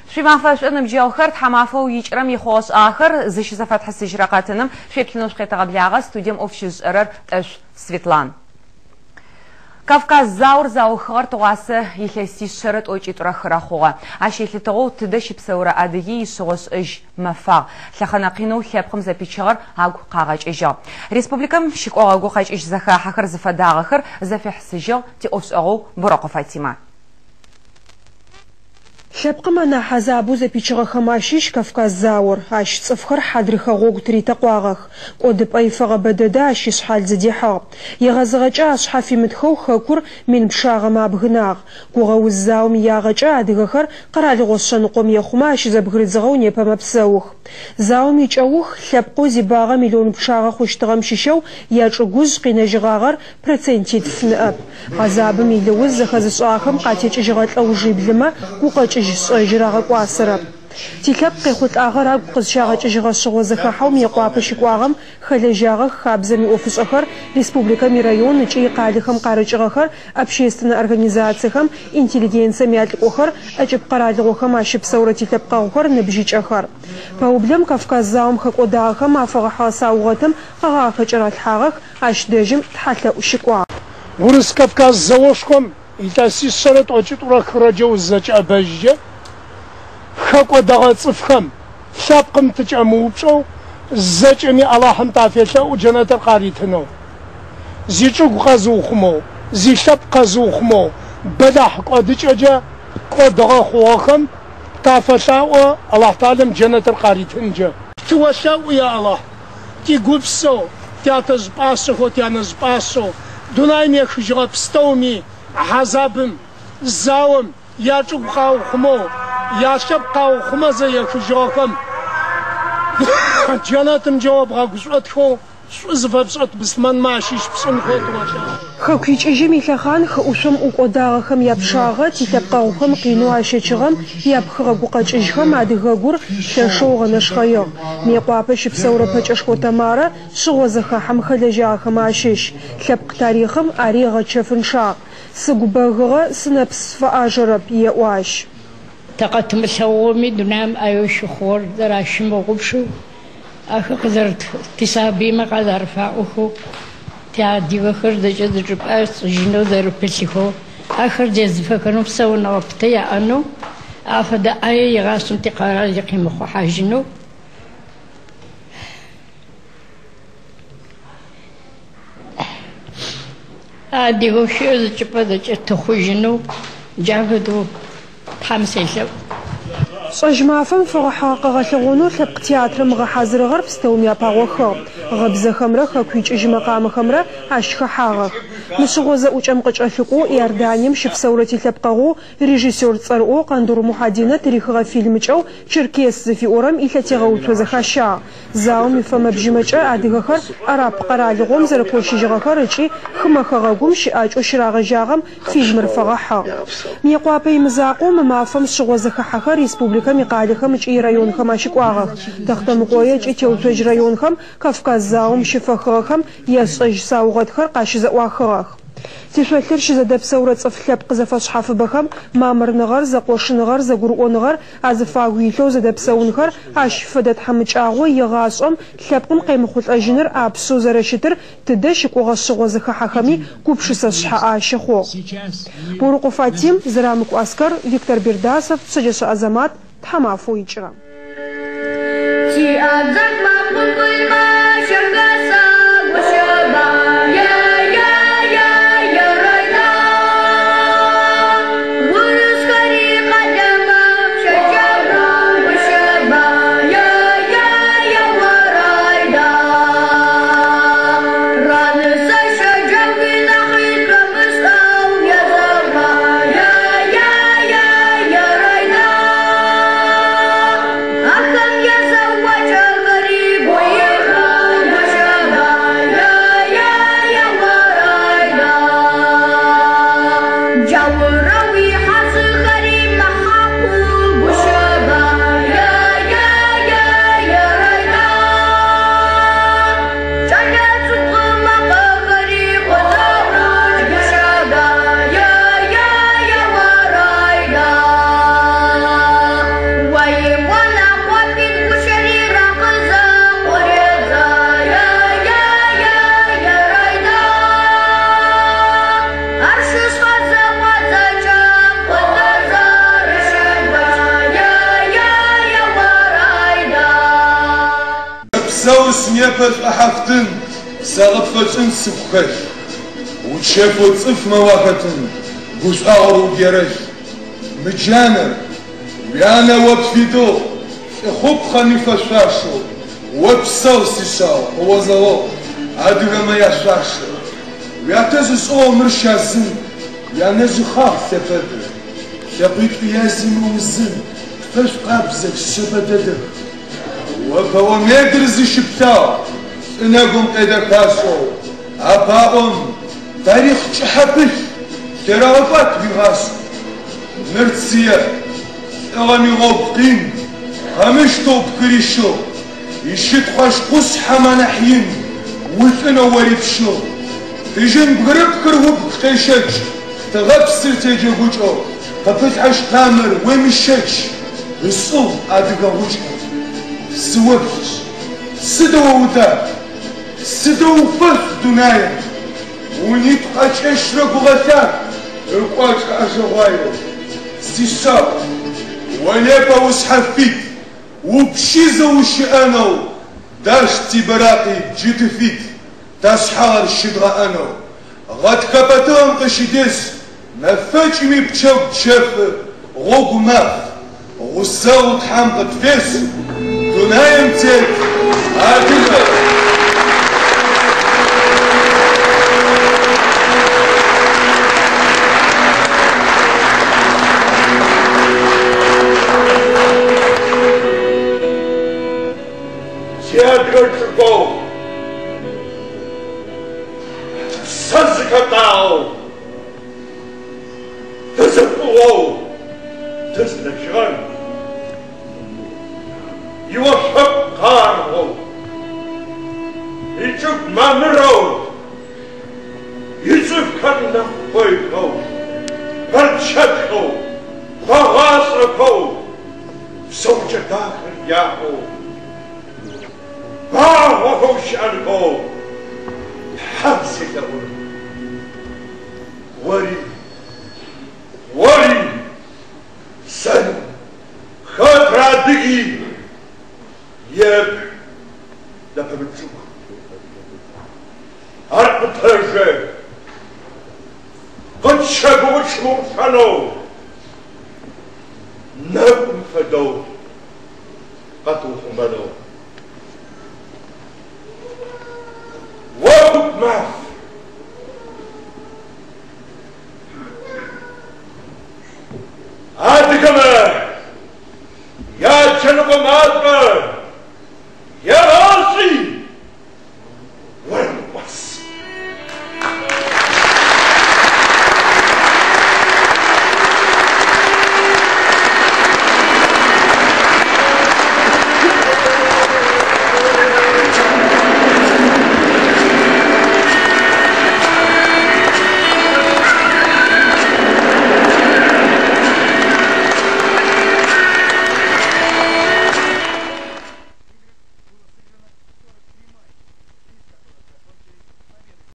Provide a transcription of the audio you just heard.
شويمافاش أنا بجاوخر تحمافو يجرم يخوص آخر زش زفتح السجرقاتنم شويبتنوش قيت قبل ستوديوم أوفشيز أرر أش سفيتلان كافكاز زاور خار تواسه يخسي شرط أوجيت رخرخوه عشان يلتقو تدش بسورة أدي يسوس إج مفا لخناقينو خبقم زبيشار عقو قاعج إجا ريسبوبليكم شكو عقو قاعج إج زخا حخر زفدا آخر زفح سجل تي أوس أغو براق فاتيما شبقم أنا حزابو زبيشغ خماشيش كافكاز زاور عش صفخر حدرخ غوغ تريتا قواغخ قدب أي فغ بددا شيش حال زديحا يغزغجا أصحافي مدخو خاكور من بشاغ ما بغناغ قوغو الزاوم ياغجا أدغخر قرال غوشان قوم يخماش زبغرد زغو نيبا مبساوخ زاوم يجاوخ شبقو زباغ مليون بشاغ خوشتغم شيشو ياجغوز قينجغاغر برسنتيت فنأب غزاب ميلوز زخز صاخم قاتيج إجغات أو جيب وقاج جراغ قواسرب تيكب قيخوت آخر قزشاغ جغا شغوزخا حوم يقوابش قواغم خلجاغ خابزمي أوفيس أخر ريسبوبليكا ميرايون نجي قالخم قارج أخر أبشيستنا أرغانيزاتخم إنتليجنسا ميالك أخر أجب قرالغوخم أشب سورة تلبقا أخر نبجيج أخر فوبلم كافكاز زاوم خك أداغخم أفغحا ساوغتم قغاخ جرات حاغخ أش داجم تحتلا أشكوا ورس كافكاز زاوشكم إتاسي سرط أجد ورخرجو الزج أبجي خاكو دغا صفخم شابقم تجموبشو زجني الله حمطافيشا وجنة القاريتنو زيجو غازوخمو زي شاب قازوخمو بدح قدجاجا قدغا خواخم طافشاو الله تعالى جنة القاريتنجا توشاو يا الله تي غوبسو تياتز باسو تيانز باسو دونايمي خجغا بستومي حزابم زاوم ياجو خاو خمو يا شبقاو خمزة يا خجوكم جاناتم جواب غاقصوت خو زفر بصوت بسمان ماشيش بسون خوت ماشا خاكيج اجمي خان خوشم وقداغخم يابشاغه تيتبقاوخم قينو عشيچغم يابخغ قاچجخم ادغغور ششوغ نشخيو ميقوابش بسوره پچشخو تماره شغوزخه حم خلجاخم عشيش خبق تاريخم اريغه چفنشا سغبغغه سنبس فاجرب يواش تقتم سوومي دنام ايوش خور دراش مغبشو اخ قدرت تسابي ما قدر فاوخو تعدي وخر دجد جباس جنو در بسيخو اخر جز فكروا بسونا وقتيا انو افد اي يغاسم تقرا يقيم خو حاجنو ادي وشو جبد تخوجنو جابدو خمسة صجمافم فرحا قغلغونو ثق تياتر مغ حاضر غرب ستوميا باغوخو غبزه خمره خكويج اجمقام خمره اشخ حاغ مشغوزه وچم قچلقو يردانيم شف سورتي ثبقغو ريجيسور صرو قندور محادينه تاريخ فيلم چو چركيس في اورم يلتيغو توزخاشا زاوم فما بجمچا ادغخر عرب قرالغوم زركوشي جغخرچي خمخغوم شاچو شراغ جاغم فيلم رفغحا ميقوابي مزاقوم مافم شغوزه حخر ريسبوبليكا مقالخم چي رايون خماشقواغ تختم قويه چي توتج رايون خم كافكاز زاوم شفخخم يسج ساوغتخر قاشزواخخ تشوتر شزدب سوره صفلب قزفش حف بخم مامر نغر زقوش نغر زغرو نغر ازفاويلو زدب سونخر اش فدت حمچاغو يغاسم خبقم قيمخوت اجنر ابسو زرشتر تدش قوغشغو زخحخمي كوبشسش اشخو بورقو فاتيم زرامك اسكر فيكتور بيرداسов سجش азамат تحمافو يجرم Boy يبل أحفتن سغفتن سبخش وشافو تصف مواقتن بوس أغرو جرش مجانا ويانا وبفيدو خب خنيفة شاشو وبسو سيشاو ووزاو عدو ما يشاشو ويعتزز أو مرشازن ويانا جخاف سفدر شبيت بياسين ومزن فش قابزك الشبددر وفهو ميدرزي شبتاو إنكم إذا كاسو أباهم تاريخ شحبش تراوبات بغاسو مرتسية أغاني غوبقين خمشتو بكريشو يشد خوش قصحة منحين وثنا وريبشو تجن بغرب كرهو بكتشج تغبسر تجيبوجو تفتحش تامر ومشج بصو أدقا وجهه سوبش سدو ودا سدو فث دنايا ونيتقاش اشرق غثاك القاش أشغايو سيشاب وليبا وشحفيت وبشيزة وشأنو داشتي براقي جيت فيت تشحار الشدغة أنو غاد كبتان قشيدس ما فاجمي بتشوك تشاف غوغ ماف غساو تحمق تفيس دنايا متاك عادلة Go. Sazikatao. There's a blow. There's the gun. You are a carnival. He took Mamero. You took Kanapoiko. Perchetko. Pavasrako. Sochakak Yahoo. وحوش أنبو حبسي تقول وري سن خطرة دقي يب لبمتشوك أرقب ترجع قد شبوش ممتنو نبم فدو